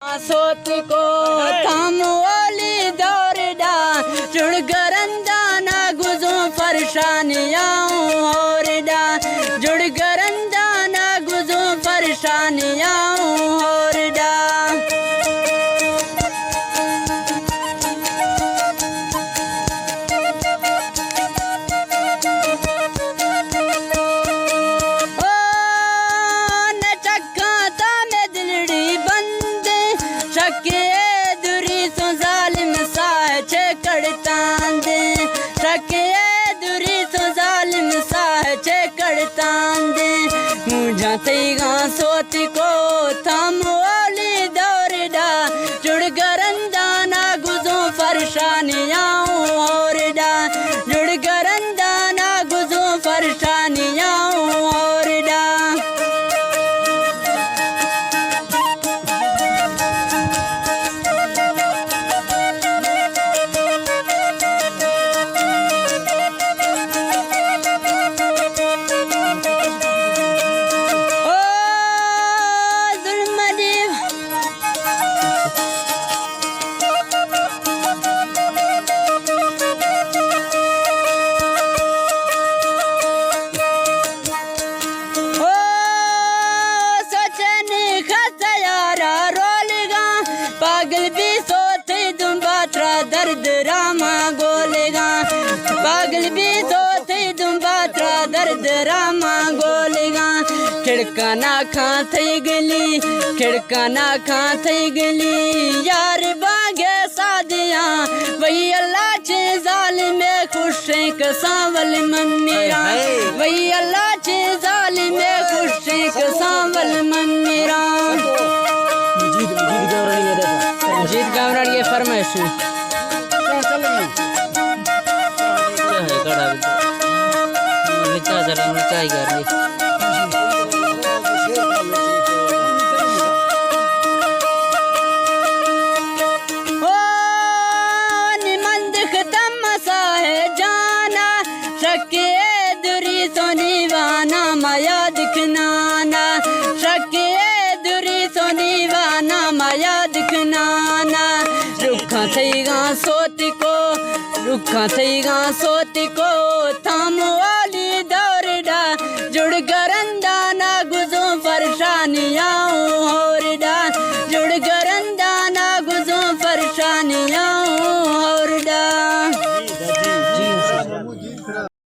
सोत को थम वाली दौरडा चुड़ गरंदा ना गुजो परेशानियाँ होरडा जुड़ गरंदा ना गुजो परेशानियाँ होरडा शके दुरी सो जालिम साचे कड़तांदे शके दुरी सो जालिम साचे कड़तांदे मुझा तेगा सोती को थम वाली दौरडा जुड़ गरंदा ना गुजो परेशानियाँ होरडा जुड़ गरंदा ना गुजो परेशानियाँ होरडा पागल भी सोते तुम बात्रा दर्द रामा गोलेगा पागल भी सोते तुम बात्रा दर्द रामा गोलेगा खिड़का ना खा थई गली खिड़का ना खा थई गली यार बागे सादिया वही अल्लाह चे जालिम में खुश है कसावल मन्नेरा वही अल्लाह चे जालिम में खुश है कसावल मन्नेरा जीत गावरान ये फरमाइश है कड़ा नीचा चला नीचा ही कर ली ओ निमंद खत्म मसा है जाना शके दुरी सोनी वाना माया दिखनाना शके दुरी सोनी वाना माया दिखनाना रुखा थईगा सोती को